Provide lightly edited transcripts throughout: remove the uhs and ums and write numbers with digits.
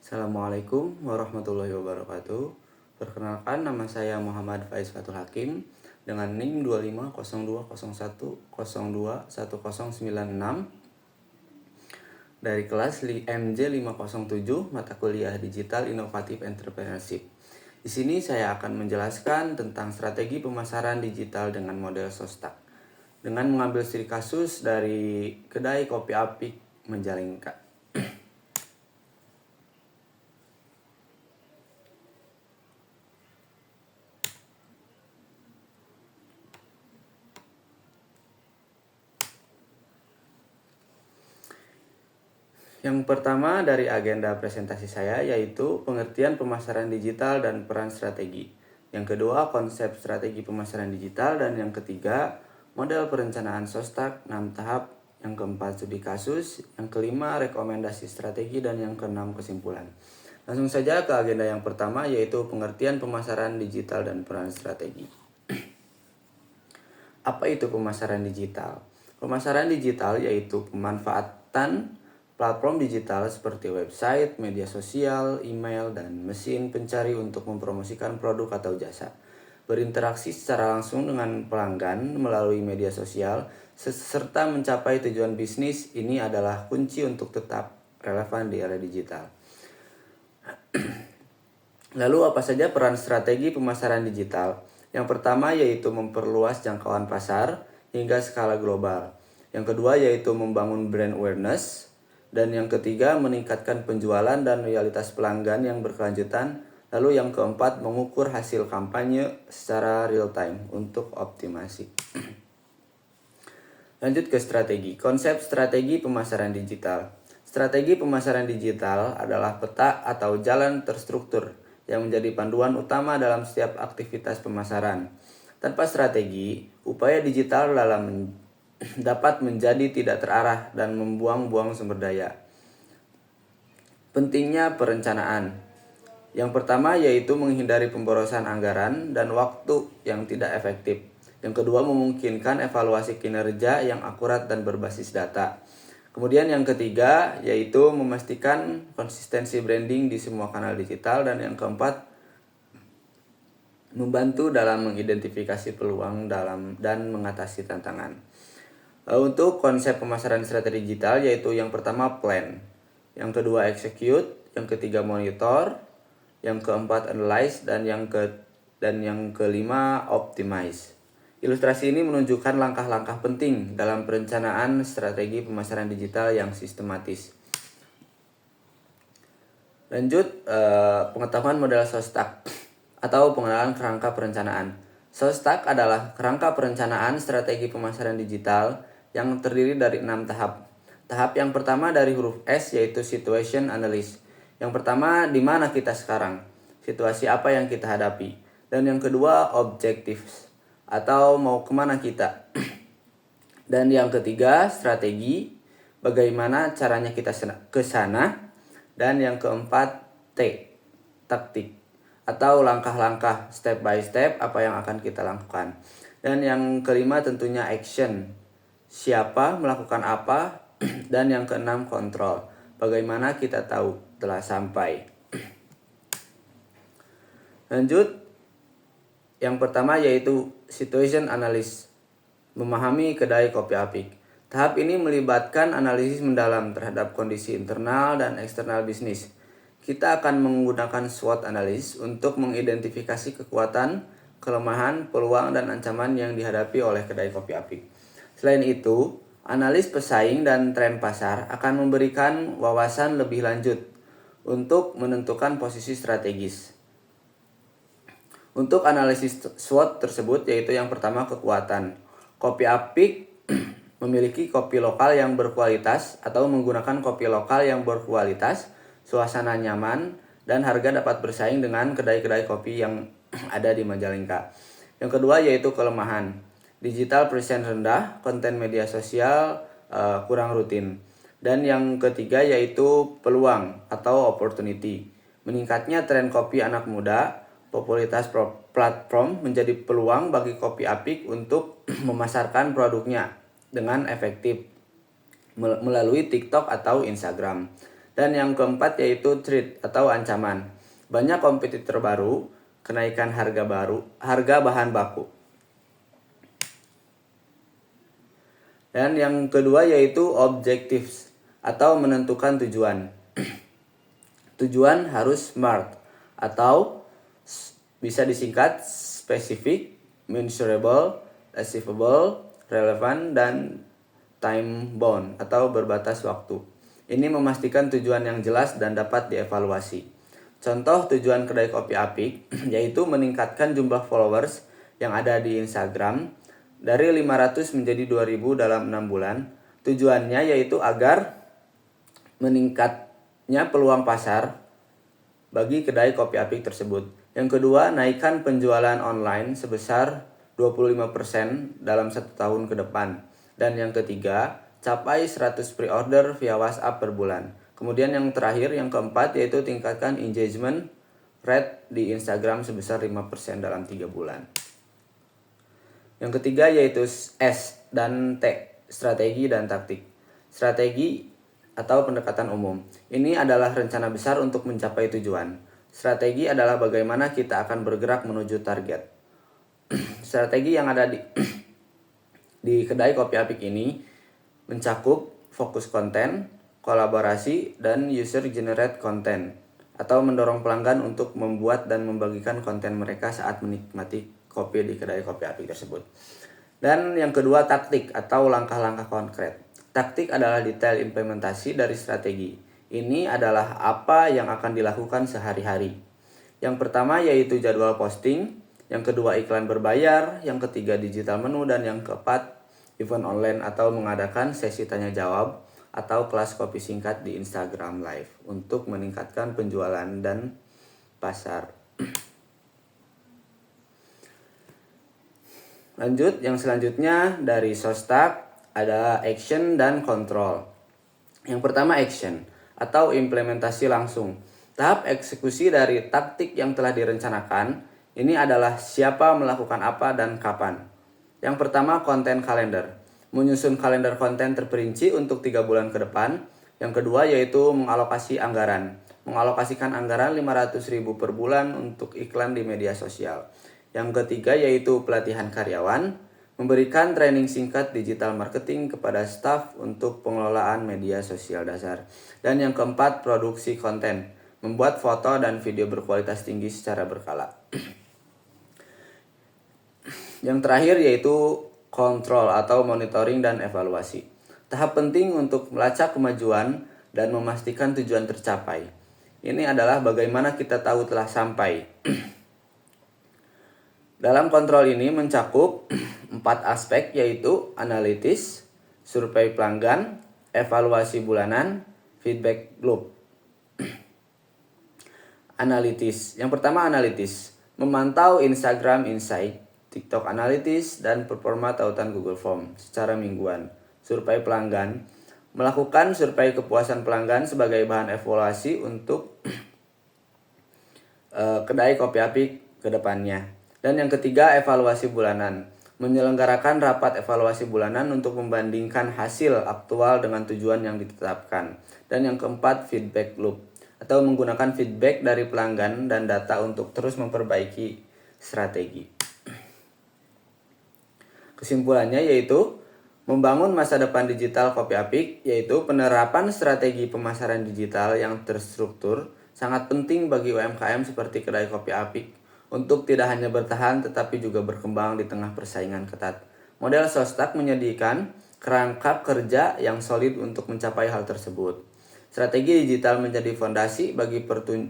Assalamualaikum warahmatullahi wabarakatuh. Perkenalkan, nama saya Muhammad Faiz Fatul Hakim dengan NIM 250201021096 dari kelas MJ 507 mata kuliah Digital Inovatif Entrepreneurship. Di sini saya akan menjelaskan tentang strategi pemasaran digital dengan model Sostak dengan mengambil studi kasus dari kedai kopi apik Majalengka. Yang pertama dari agenda presentasi saya yaitu pengertian pemasaran digital dan peran strategi. Yang kedua, konsep strategi pemasaran digital. Dan yang ketiga, model perencanaan Sostak 6 tahap. Yang keempat, studi kasus. Yang kelima, rekomendasi strategi. Dan yang keenam, kesimpulan. Langsung saja ke agenda yang pertama yaitu pengertian pemasaran digital dan peran strategi. Apa itu pemasaran digital? Pemasaran digital yaitu pemanfaatan platform digital seperti website, media sosial, email, dan mesin pencari untuk mempromosikan produk atau jasa. Berinteraksi secara langsung dengan pelanggan melalui media sosial, serta mencapai tujuan bisnis ini adalah kunci untuk tetap relevan di era digital. Lalu apa saja peran strategi pemasaran digital? Yang pertama yaitu memperluas jangkauan pasar hingga skala global. Yang kedua yaitu membangun brand awareness. Dan yang ketiga, meningkatkan penjualan dan loyalitas pelanggan yang berkelanjutan. Lalu yang keempat, mengukur hasil kampanye secara real time untuk optimasi. Lanjut ke strategi. Konsep strategi pemasaran digital. Strategi pemasaran digital adalah peta atau jalan terstruktur yang menjadi panduan utama dalam setiap aktivitas pemasaran. Tanpa strategi, upaya digital dapat menjadi tidak terarah dan membuang-buang sumber daya. Pentingnya perencanaan. Yang pertama yaitu menghindari pemborosan anggaran dan waktu yang tidak efektif. Yang kedua, memungkinkan evaluasi kinerja yang akurat dan berbasis data. Kemudian yang ketiga yaitu memastikan konsistensi branding di semua kanal digital. Dan yang keempat, membantu dalam mengidentifikasi peluang dan mengatasi tantangan. Untuk konsep pemasaran strategi digital yaitu yang pertama plan, yang kedua execute, yang ketiga monitor, yang keempat analyze, dan yang kelima optimize. Ilustrasi ini menunjukkan langkah-langkah penting dalam perencanaan strategi pemasaran digital yang sistematis. Lanjut, pengetahuan model Sostak atau pengenalan kerangka perencanaan. Sostak adalah kerangka perencanaan strategi pemasaran digital yang terdiri dari 6 tahap. Tahap yang pertama dari huruf S yaitu situation analysis. Yang pertama, di mana kita sekarang? Situasi apa yang kita hadapi? Dan yang kedua, objectives atau mau kemana kita? Dan yang ketiga, strategi, bagaimana caranya kita ke sana. Dan yang keempat, T, taktik atau langkah-langkah step by step apa yang akan kita lakukan. Dan yang kelima tentunya action, siapa melakukan apa. Dan yang keenam, kontrol, bagaimana kita tahu telah sampai. Lanjut, yang pertama yaitu situation analysis, memahami kedai kopi apik. Tahap ini melibatkan analisis mendalam terhadap kondisi internal dan eksternal bisnis. Kita akan menggunakan SWOT analysis untuk mengidentifikasi kekuatan, kelemahan, peluang, dan ancaman yang dihadapi oleh kedai kopi apik. Selain itu, analis pesaing dan tren pasar akan memberikan wawasan lebih lanjut untuk menentukan posisi strategis. Untuk analisis SWOT tersebut yaitu yang pertama kekuatan. Kopi apik memiliki kopi lokal yang berkualitas atau menggunakan kopi lokal yang berkualitas, suasana nyaman, dan harga dapat bersaing dengan kedai-kedai kopi yang ada di Majalengka. Yang kedua yaitu kelemahan. Digital presence rendah, konten media sosial kurang rutin. Dan yang ketiga yaitu peluang atau opportunity. Meningkatnya tren kopi anak muda, popularitas platform menjadi peluang bagi kopi apik untuk memasarkan produknya dengan efektif melalui TikTok atau Instagram. Dan yang keempat yaitu threat atau ancaman. Banyak kompetitor baru, kenaikan harga bahan baku. Dan yang kedua yaitu objectives atau menentukan tujuan. Tujuan harus SMART atau bisa disingkat specific, measurable, achievable, relevant, dan time bound atau berbatas waktu. Ini memastikan tujuan yang jelas dan dapat dievaluasi. Contoh tujuan kedai kopi apik yaitu meningkatkan jumlah followers yang ada di Instagram dari 500 menjadi 2000 dalam 6 bulan. Tujuannya yaitu agar meningkatnya peluang pasar bagi kedai kopi apik tersebut. Yang kedua, naikkan penjualan online sebesar 25% dalam 1 tahun ke depan. Dan yang ketiga, capai 100 pre-order via WhatsApp per bulan. Kemudian yang terakhir, yang keempat, yaitu tingkatkan engagement rate di Instagram sebesar 5% dalam 3 bulan. Yang ketiga yaitu S dan T, strategi dan taktik. Strategi atau pendekatan umum. Ini adalah rencana besar untuk mencapai tujuan. Strategi adalah bagaimana kita akan bergerak menuju target. Strategi yang ada di kedai kopi apik ini mencakup fokus konten, kolaborasi, dan user generate content atau mendorong pelanggan untuk membuat dan membagikan konten mereka saat menikmati kopi di kedai kopi apik tersebut. Dan yang kedua, taktik atau langkah-langkah konkret. Taktik adalah detail implementasi dari strategi. Ini adalah apa yang akan dilakukan sehari-hari. Yang pertama yaitu jadwal posting, yang kedua iklan berbayar, yang ketiga digital menu, dan yang keempat event online atau mengadakan sesi tanya jawab atau kelas kopi singkat di Instagram Live untuk meningkatkan penjualan dan pasar. Lanjut, yang selanjutnya dari Sostak ada action dan control. Yang pertama action atau implementasi langsung. Tahap eksekusi dari taktik yang telah direncanakan ini adalah siapa melakukan apa dan kapan. Yang pertama konten kalender. Menyusun kalender konten terperinci untuk 3 bulan ke depan. Yang kedua yaitu mengalokasi anggaran. Mengalokasikan anggaran 500.000 per bulan untuk iklan di media sosial. Yang ketiga yaitu pelatihan karyawan, memberikan training singkat digital marketing kepada staf untuk pengelolaan media sosial dasar. Dan yang keempat produksi konten, membuat foto dan video berkualitas tinggi secara berkala. Yang terakhir yaitu kontrol atau monitoring dan evaluasi. Tahap penting untuk melacak kemajuan dan memastikan tujuan tercapai. Ini adalah bagaimana kita tahu telah sampai. Dalam kontrol ini mencakup 4 aspek yaitu analitis, survei pelanggan, evaluasi bulanan, feedback loop. Analitis. Yang pertama analitis. Memantau Instagram Insight, TikTok Analytics, dan performa tautan Google Form secara mingguan. Survei pelanggan. Melakukan survei kepuasan pelanggan sebagai bahan evaluasi untuk kedai kopi apik ke depannya. Dan yang ketiga, evaluasi bulanan. Menyelenggarakan rapat evaluasi bulanan untuk membandingkan hasil aktual dengan tujuan yang ditetapkan. Dan yang keempat, feedback loop. Atau menggunakan feedback dari pelanggan dan data untuk terus memperbaiki strategi. Kesimpulannya yaitu membangun masa depan digital kopi apik, yaitu penerapan strategi pemasaran digital yang terstruktur sangat penting bagi UMKM seperti kedai kopi apik untuk tidak hanya bertahan tetapi juga berkembang di tengah persaingan ketat. Model Sostak menyediakan kerangka kerja yang solid untuk mencapai hal tersebut. Strategi digital menjadi fondasi bagi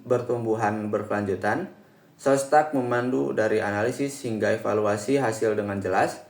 pertumbuhan berkelanjutan. Sostak memandu dari analisis hingga evaluasi hasil dengan jelas.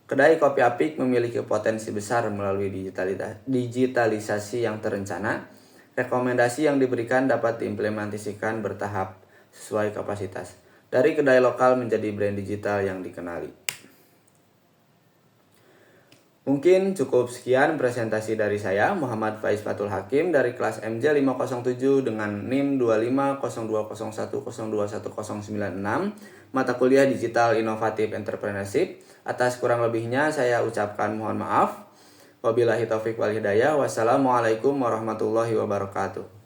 Kedai kopi apik memiliki potensi besar melalui digitalisasi yang terencana. Rekomendasi yang diberikan dapat diimplementasikan bertahap sesuai kapasitas. Dari kedai lokal menjadi brand digital yang dikenali. Mungkin cukup sekian presentasi dari saya, Muhammad Faiz Fatul Hakim dari kelas MJ 507 dengan NIM 250201021096, mata kuliah Digital Inovatif Entrepreneurship. Atas kurang lebihnya saya ucapkan mohon maaf. Wabillahi taufik wal hidayah. Wassalamualaikum warahmatullahi wabarakatuh.